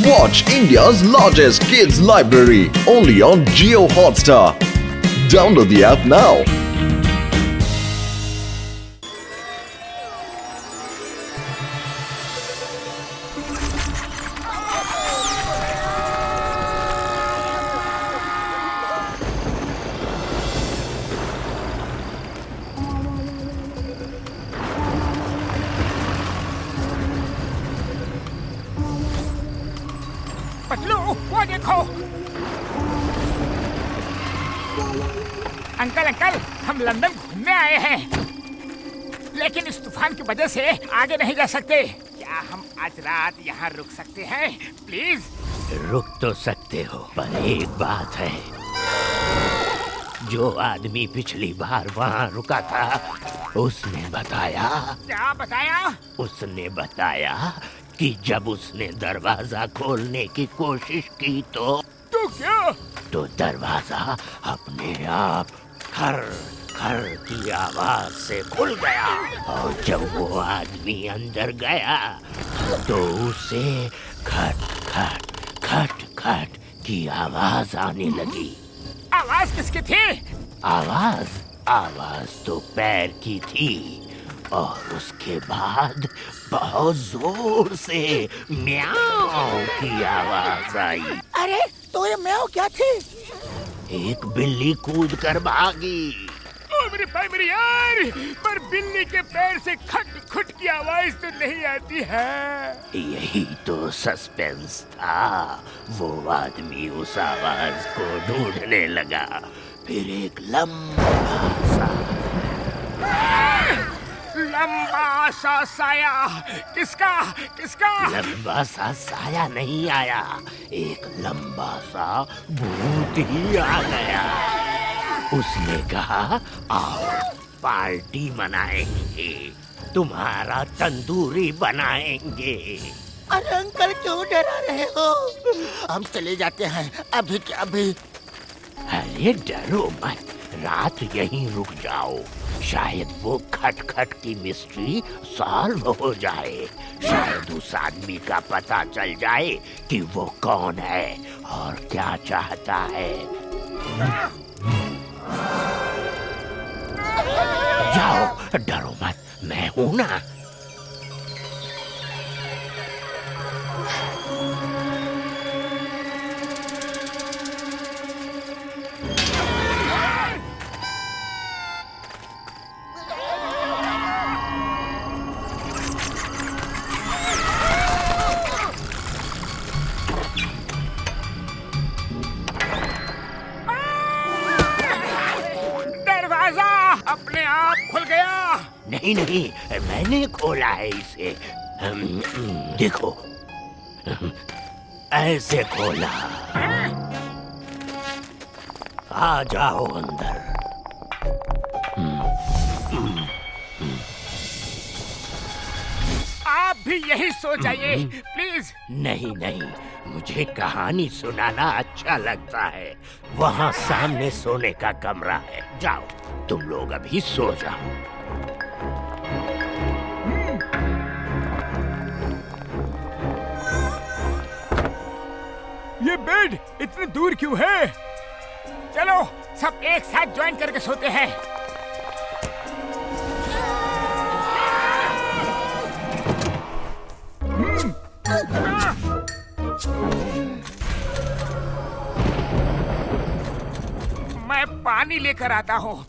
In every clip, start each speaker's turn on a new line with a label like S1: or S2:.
S1: Watch India's largest kids library only on Jio Hotstar. Download the app now.
S2: Patlu वो देखो। Uncle uncle हम London घूमने आए हैं, लेकिन इस तूफान की वजह से आगे नहीं जा सकते। क्या हम आज रात यहाँ रुक सकते हैं प्लीज?
S3: रुक तो सकते हो, पर एक बात है। जो आदमी पिछली बार वहाँ रुका था उसने बताया।
S2: क्या बताया?
S3: उसने बताया कि जब उसने दरवाजा खोलने की कोशिश की तो
S2: क्या?
S3: तो दरवाजा अपने आप खर खर की आवाज से खुल गया, और जब वो आदमी अंदर गया तो उसे खट खट खट खट की आवाज आने लगी।
S2: आवाज किसकी थी?
S3: आवाज तो पैर की थी, और उसके बाद बहुत जोर से म्याऊ की आवाज आई।
S2: अरे तो ये म्याऊ क्या थी?
S3: एक बिल्ली कूद कर भागी।
S2: ओ मेरे भाई मेरे यार, पर बिल्ली के पैर से खट खट की आवाज तो नहीं आती है।
S3: यही तो सस्पेंस था। वो आदमी उस आवाज को ढूंढने लगा। फिर एक
S2: लंबा सा साया। किसका किसका?
S3: लंबा सा साया नहीं आया, एक लंबा सा भूत ही आ गया। उसने कहा आओ पार्टी मनाएंगे, तुम्हारा तंदूरी बनाएंगे।
S4: अरे अंकल क्यों डरा रहे हो? हम चले जाते हैं अभी के अभी।
S3: अरे डरो मत, रात यहीं रुक जाओ। शायद वो खट खट की मिस्ट्री सॉल्व हो जाए। शायद उस आदमी का पता चल जाए कि वो कौन है और क्या चाहता है। जाओ, डरो मत, मैं हूं ना।
S2: अपने आप खुल गया।
S3: नहीं नहीं, मैंने खोला है इसे। देखो, ऐसे खोला। आ जाओ अंदर।
S2: आप भी यही सो जाइए प्लीज।
S3: नहीं नहीं, मुझे कहानी सुनाना अच्छा लगता है। वहाँ सामने सोने का कमरा है, जाओ तुम लोग अभी सो जाओ।
S2: ये बेड इतनी दूर क्यों है? चलो सब एक साथ ज्वाइन करके सोते हैं। मैं पानी लेकर आता हूँ।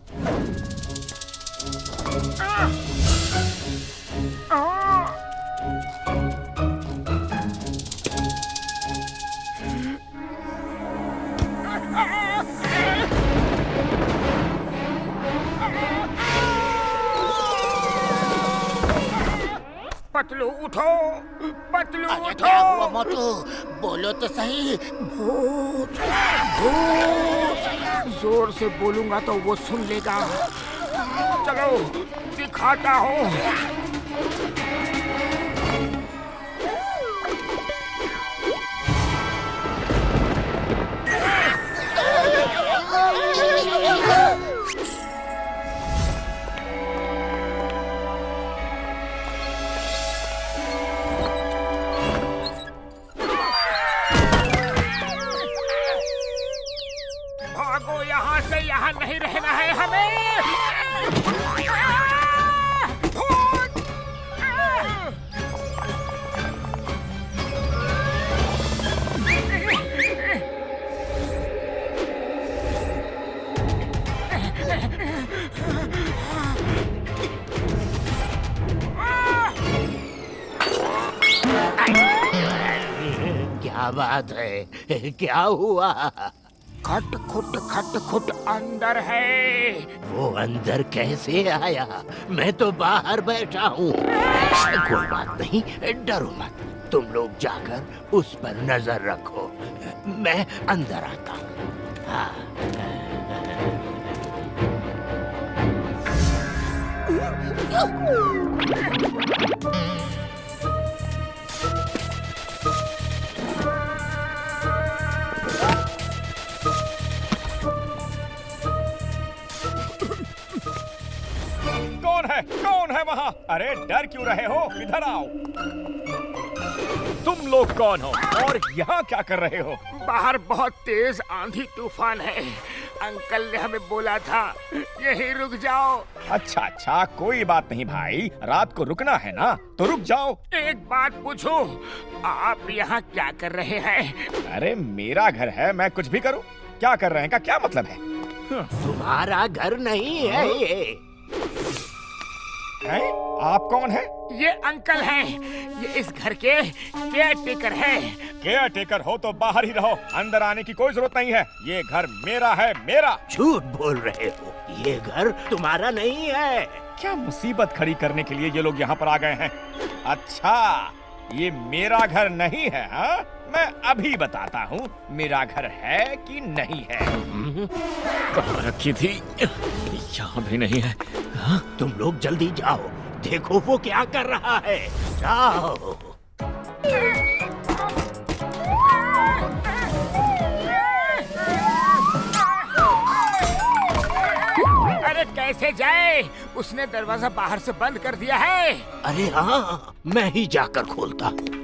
S2: पतलू उठो, पतलू उठो।
S4: क्या हुआ मोटू? बोलो तो सही।
S2: भूत भूत, जोर से बोलूंगा तो वो सुन लेगा। चलो दिखाता हूँ। नहीं, यहाँ नहीं रहना है हमें। भूत!
S3: क्या बात है? क्या हुआ?
S2: खट खुट अंदर है।
S3: वो अंदर कैसे आया? मैं तो बाहर बैठा हूँ। कोई बात नहीं, डरो मत। तुम लोग जाकर उस पर नजर रखो, मैं अंदर आता हूँ। हाँ।
S5: कौन है वहाँ? अरे डर क्यों रहे हो? इधर आओ। तुम लोग कौन हो और यहाँ क्या कर रहे हो?
S2: बाहर बहुत तेज आंधी तूफान है। अंकल ने हमें बोला था यहीं रुक जाओ।
S5: अच्छा, कोई बात नहीं भाई, रात को रुकना है ना, तो रुक जाओ।
S2: एक बात पूछूं, आप यहाँ क्या कर रहे हैं?
S5: अरे मेरा घर है, मैं कुछ भी करूँ? क्या कर रहे हैं का क्या मतलब है?
S3: तुम्हारा घर नहीं है ये।
S5: हैं? आप कौन हैं?
S2: ये अंकल हैं। ये इस घर के केयर टेकर हैं।
S5: केयर टेकर हो तो बाहर ही रहो, अंदर आने की कोई जरूरत नहीं है। ये घर मेरा है, मेरा।
S3: झूठ बोल रहे हो, ये घर तुम्हारा नहीं है।
S5: क्या मुसीबत खड़ी करने के लिए ये लोग यहाँ पर आ गए हैं? अच्छा, ये मेरा घर नहीं है हाँ? मैं अभी बताता हूँ मेरा घर है कि नहीं है।
S6: कहाँ रखी थी? यहाँ भी नहीं है।
S3: तुम लोग जल्दी जाओ, देखो वो क्या कर रहा है। जाओ।
S2: अरे कैसे जाए? उसने दरवाजा बाहर से बंद कर दिया है।
S3: अरे हाँ, मैं ही जाकर खोलता हूँ।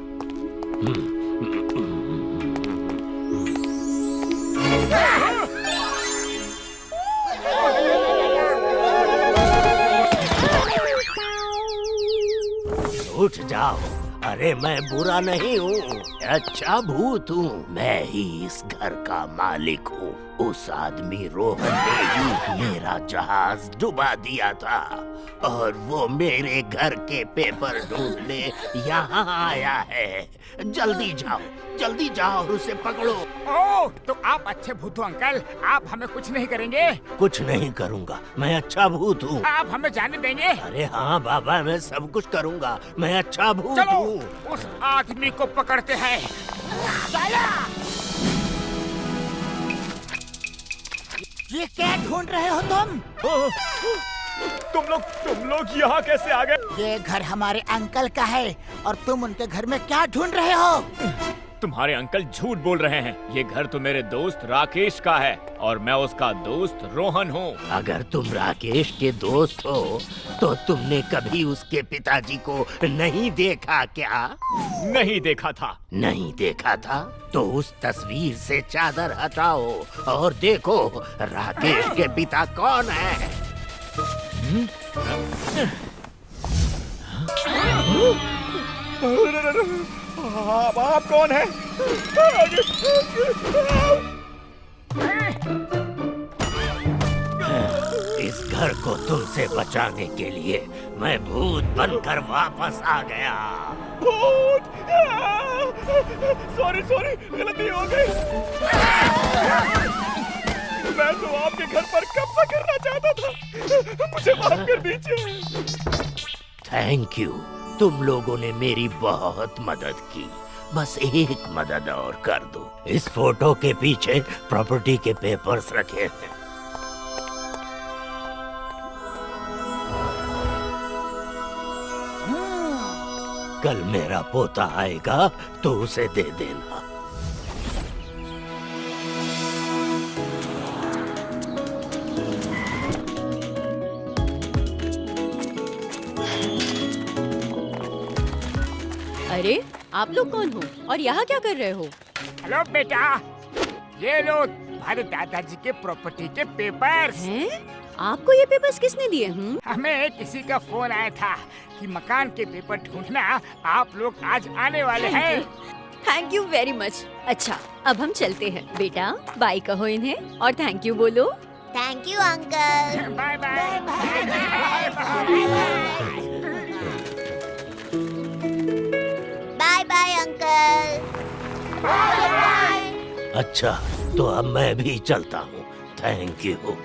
S3: उठ जाओ। अरे मैं बुरा नहीं हूँ, अच्छा भूत हूँ। मैं ही इस घर का मालिक हूँ। उस आदमी रोहन ने ही मेरा जहाज डुबा दिया था और वो मेरे घर के पेपर ढूंढने यहाँ आया है। जल्दी जाओ और उसे पकड़ो।
S2: ओह, तो आप अच्छे भूत हो अंकल। आप हमें कुछ नहीं करेंगे?
S3: कुछ नहीं करूँगा, मैं अच्छा भूत हूँ।
S2: आप हमें जाने देंगे?
S3: अरे हाँ बाबा, मैं सब कुछ करूँगा, मैं अच्छा भूत
S2: चलो
S3: हूँ।
S2: उस आदमी को पकड़ते हैं।
S4: ये क्या ढूंढ रहे हो तुम?
S5: तुम लोग यहाँ कैसे आ गए?
S4: ये घर हमारे अंकल का है और तुम उनके घर में क्या ढूंढ रहे हो?
S6: तुम्हारे अंकल झूठ बोल रहे हैं। ये घर तो मेरे दोस्त राकेश का है और मैं उसका दोस्त रोहन हूँ।
S3: अगर तुम राकेश के दोस्त हो तो तुमने कभी उसके पिताजी को नहीं देखा क्या?
S6: नहीं देखा था।
S3: नहीं देखा था तो उस तस्वीर से चादर हटाओ और देखो राकेश के पिता कौन है।
S5: आप कौन हैं?
S3: इस घर को तुमसे बचाने के लिए मैं भूत बनकर वापस आ गया।
S5: भूत! सॉरी, गलती हो गई। मैं तो आपके घर पर कब्जा करना चाहता था, मुझे माफ कर दीजिए।
S3: थैंक यू, तुम लोगों ने मेरी बहुत मदद की। बस एक मदद और कर दो। इस फोटो के पीछे प्रॉपर्टी के पेपर्स रखे हैं। कल मेरा पोता आएगा तो उसे दे देना।
S7: अरे आप लोग कौन हो और यहाँ क्या कर रहे हो?
S2: हेलो बेटा, ये लो तुम्हारे दादाजी के प्रॉपर्टी के पेपर्स।
S7: हैं? आपको ये पेपर्स किसने दिए?
S2: हमें किसी का फोन आया था कि मकान के पेपर ढूंढना आप लोग आज आने वाले हैं।
S7: Thank you very much. अच्छा, अब हम चलते हैं। बेटा बाय कहो इन्हें और थैंक यू बोलो।
S8: Thank you uncle.
S2: Bye bye.
S8: Bye bye uncle.
S3: अच्छा, तो अब मैं भी चलता हूँ। Thank you.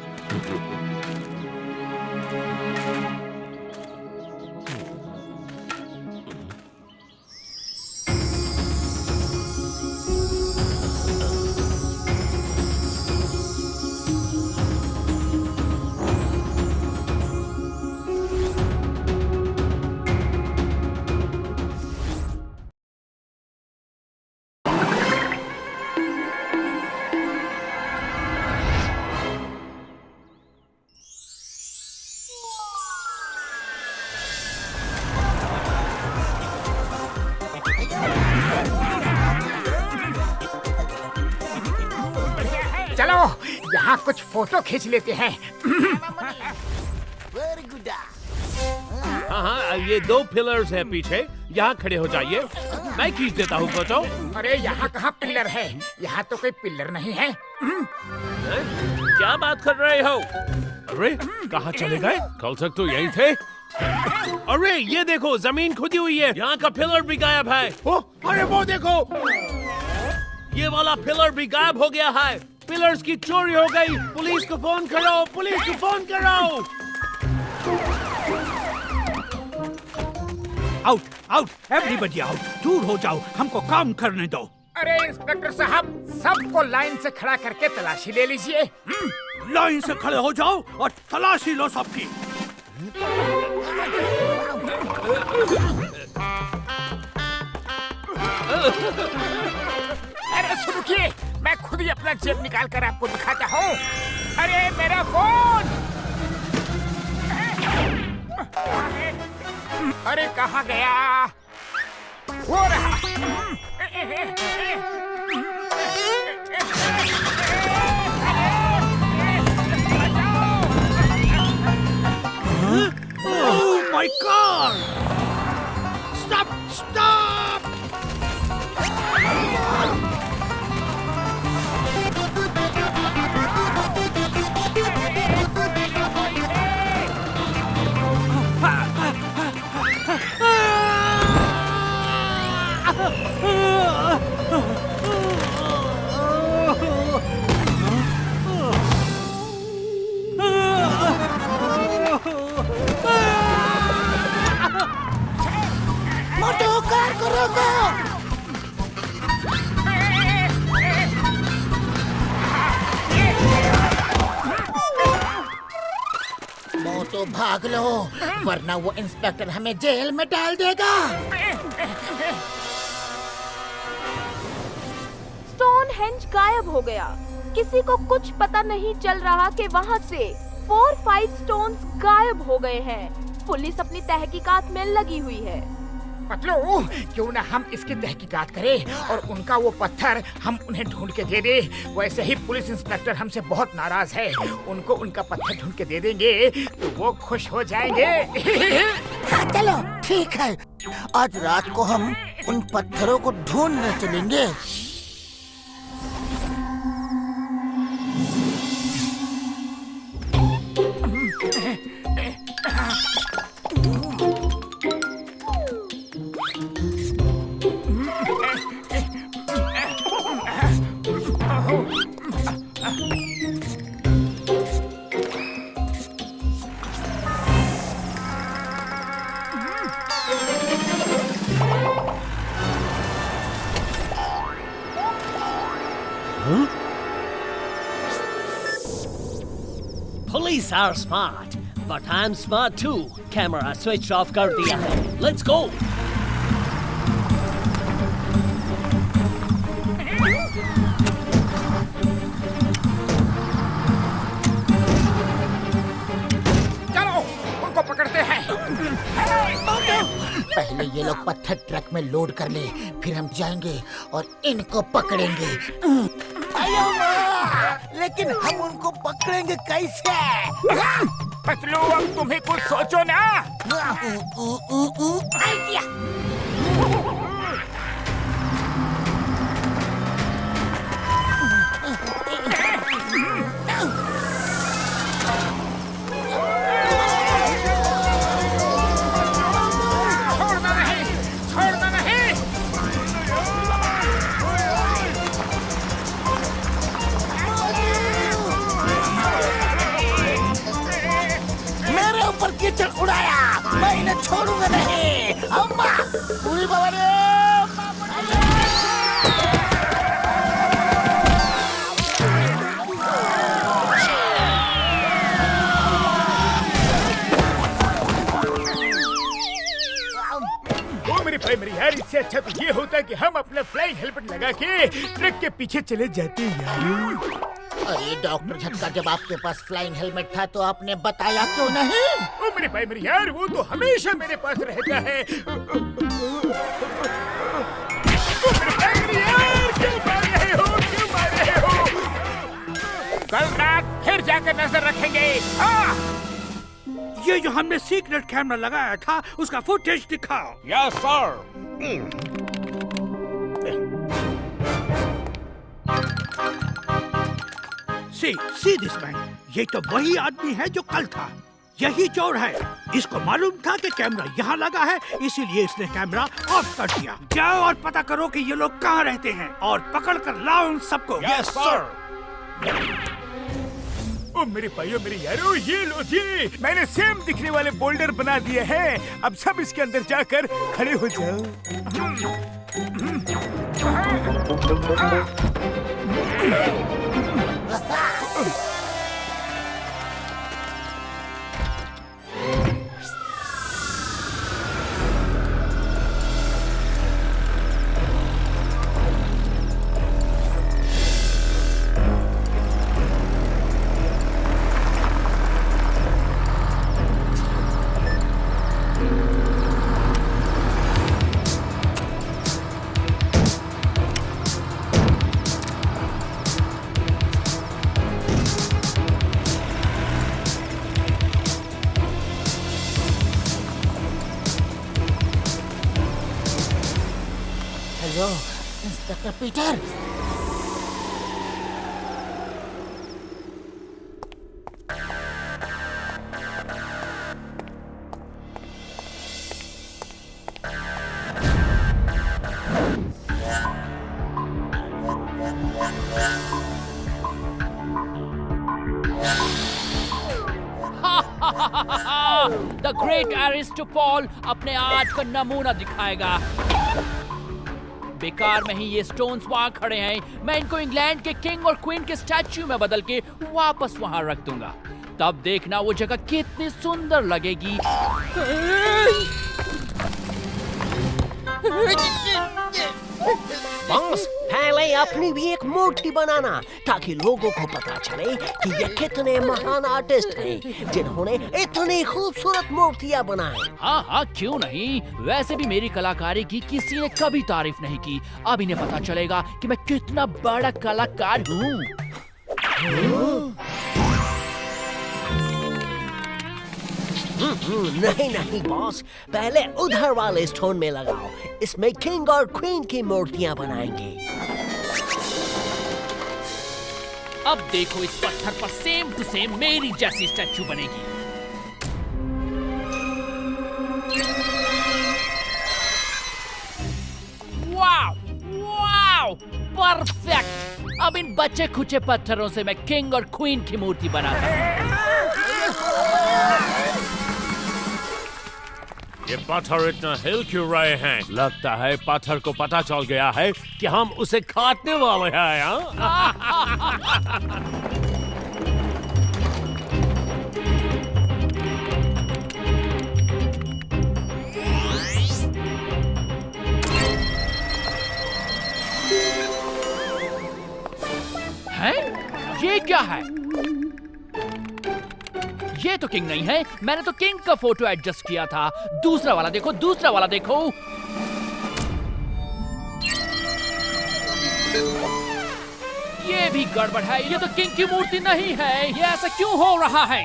S2: चलो यहाँ कुछ फोटो खींच लेते हैं।
S4: Very good.
S9: हाँ, ये 2 पिलर्स हैं पीछे। यहाँ खड़े हो जाइए, मैं खींच देता हूँ फोटो।
S2: अरे यहाँ कहाँ पिलर है? यहाँ तो कोई पिलर नहीं है।
S9: क्या बात कर रहे हो? अरे कहाँ चले गए? कल तक तो यही थे। अरे ये देखो, जमीन खुदी हुई है। यहाँ का पिलर भी गायब है। अरे वो देखो, ये वाला पिलर भी गायब हो गया है। पिलर्स की चोरी हो गई। पुलिस को फोन करो, पुलिस को फोन करो।
S10: Out out, everybody out. दूर हो जाओ, हमको काम करने दो।
S2: अरे इंस्पेक्टर साहब, सबको लाइन से खड़ा करके तलाशी ले लीजिए।
S10: लाइन से खड़े हो जाओ और तलाशी लो सबकी।
S2: अरे रुकिए, मैं खुद ही अपना जेब निकाल कर आपको दिखाता हूँ। अरे मेरा फोन! अरे कहाँ गया? हो रहा।
S10: Oh my God! Stop! Stop!
S4: Motu, car को रोको। मोटू भाग लो, वरना वो इंस्पेक्टर हमें जेल में डाल देगा।
S11: स्टोनहेंज गायब हो गया। किसी को कुछ पता नहीं चल रहा कि वहाँ से 4-5 स्टोन्स गायब हो गए हैं। पुलिस अपनी तहकीकात में लगी हुई है।
S2: पतलू, क्यों ना हम इसकी तहकीकात करें और उनका वो पत्थर हम उन्हें ढूंढ के दे दे। वैसे ही पुलिस इंस्पेक्टर हमसे बहुत नाराज है। उनको उनका पत्थर ढूंढ के दे देंगे तो वो खुश हो जाएंगे।
S4: हाँ, चलो ठीक है, आज रात को हम उन पत्थरों को ढूंढने चलेंगे।
S3: Police are smart, but I'm smart too. Camera switched off कर दिया है. Let's go.
S2: चलो उनको पकड़ते हैं।
S4: पहले ये लोग पत्थर ट्रक में लोड कर ले, फिर हम जाएंगे और इनको पकड़ेंगे। आयो माँ! लेकिन हम उनको पकड़ेंगे कैसे?
S2: पतलू अब तुम्हें कुछ सोचो ना।
S4: आइडिया।
S2: छोड़ना नहीं, छोड़ना नहीं।
S4: मेरे ऊपर कीचड़ उड़ाया, मैं इन्हें छोड़ूंगा नहीं। अम्मा, पूरी बाबा रे।
S2: मेरे भाई मेरी यार, इससे अच्छा तो ये होता है कि हम अपना फ्लाइंग हेलमेट लगा के ट्रक के पीछे चले जाते यार।
S4: अरे डॉक्टर झटका, जब आपके पास फ्लाइंग हेलमेट था तो आपने बताया क्यों नहीं?
S2: ओ मेरे भाई मेरी यार, वो तो हमेशा मेरे पास रहता है। ओ मेरे भाई मेरी यार, क्यों मार रहे हो, क्यों मार रहे हो? कल रात फिर जाकर नजर रखेंगे। हाँ,
S10: ये जो हमने सीक्रेट कैमरा लगाया था उसका फुटेज दिखाओ।
S5: Yes sir.
S10: See this man, ये तो वही आदमी है जो कल था। यही चोर है। इसको मालूम था कि कैमरा यहाँ लगा है, इसीलिए इसने कैमरा ऑफ कर दिया। जाओ और पता करो कि ये लोग कहाँ रहते हैं और पकड़ कर लाओ उन सबको।
S5: Yes sir.
S2: ओ मेरे भाइयों मेरे यारों, ये लो जी, मैंने सेम दिखने वाले बोल्डर बना दिए हैं। अब सब इसके अंदर जाकर खड़े हो जाओ।
S4: Hello inspector Peter.
S12: The great एरिस्टोपॉल अपने आज का नमूना दिखाएगा। बेकार में ही ये स्टोन्स वहाँ खड़े हैं। मैं इनको इंग्लैंड के किंग और क्वीन के स्टैच्यू में बदल के वापस वहाँ रख दूंगा। तब देखना वो जगह कितनी सुंदर लगेगी।
S3: बॉस, पहले अपनी भी एक मूर्ति बनाना ताकि लोगों को पता चले कि ये कितने महान आर्टिस्ट हैं जिन्होंने इतनी खूबसूरत मूर्तियां बनाई।
S12: हाँ हाँ, क्यों नहीं। वैसे भी मेरी कलाकारी की किसी ने कभी तारीफ नहीं की। अब इन्हें पता चलेगा कि मैं कितना बड़ा कलाकार हूँ।
S3: नहीं नहीं बॉस, पहले उधर वाले स्टोन में लगाओ। इसमें किंग और क्वीन की मूर्तियां बनाएंगे।
S12: अब देखो, इस पत्थर पर सेम टू सेम मेरी जैसी स्टैच्यू बनेगी। वाव, वाव, परफेक्ट। अब इन बच्चे खुचे पत्थरों से मैं किंग और क्वीन की मूर्ति बनाता हूँ।
S9: ये पत्थर इतना हिल क्यों रहे हैं? लगता है पत्थर को पता चल गया है कि हम उसे काटने वाले हैं।
S12: हैं? ये क्या है? ये तो किंग नहीं है। मैंने तो किंग का फोटो एडजस्ट किया था। दूसरा वाला देखो, दूसरा वाला देखो। ये भी गड़बड़ है। ये तो किंग की मूर्ति नहीं है। ये ऐसा क्यों हो रहा है?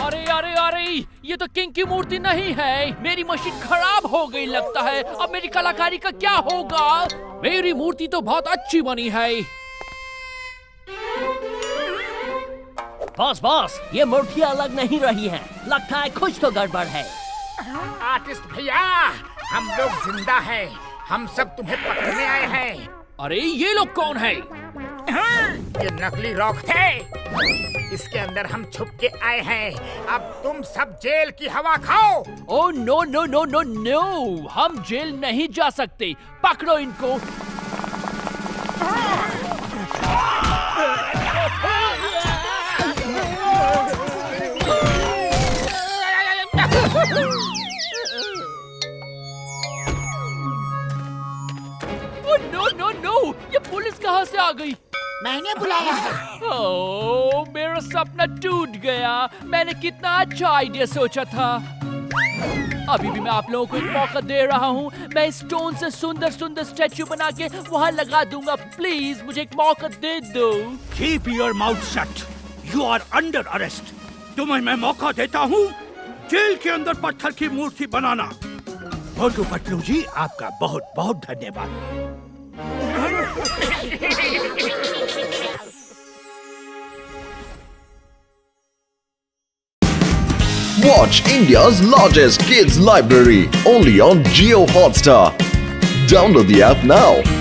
S12: अरे अरे अरे, ये तो किंग की मूर्ति नहीं है। मेरी मशीन खराब हो गई लगता है। अब मेरी कलाकारी का क्या होगा? मेरी मूर्ति तो बहुत अच्छी बनी है।
S3: बॉस बॉस, ये मूर्ति अलग नहीं रही है। लगता है कुछ तो गड़बड़ है।
S2: आर्टिस्ट भैया, हम लोग जिंदा हैं। हम सब तुम्हें पकड़ने आए हैं।
S12: अरे ये लोग कौन है?
S2: ये नकली रॉक थे। इसके अंदर हम छुप के आए हैं। अब तुम सब जेल की हवा खाओ।
S12: Oh no no no no no, हम जेल नहीं जा सकते। पकड़ो इनको। नो नो नो, ये पुलिस कहाँ से आ गई?
S4: मैंने बुलाया है।
S12: ओह, मेरा सपना टूट गया। मैंने कितना अच्छा आइडिया सोचा था। अभी भी मैं आप लोगों को एक मौका दे रहा हूँ। मैं स्टोन से सुंदर सुंदर स्टैचू बना के वहाँ लगा दूंगा। प्लीज मुझे एक मौका दे दो।
S10: Keep your mouth shut. You are under arrest. तुम्हें मैं मौका देता हूँ जेल के अंदर पत्थर की मूर्ति बनाना। मोटू पतलू जी, आपका बहुत बहुत धन्यवाद।
S1: Watch India's largest kids library only on Jio Hotstar. Download the app now.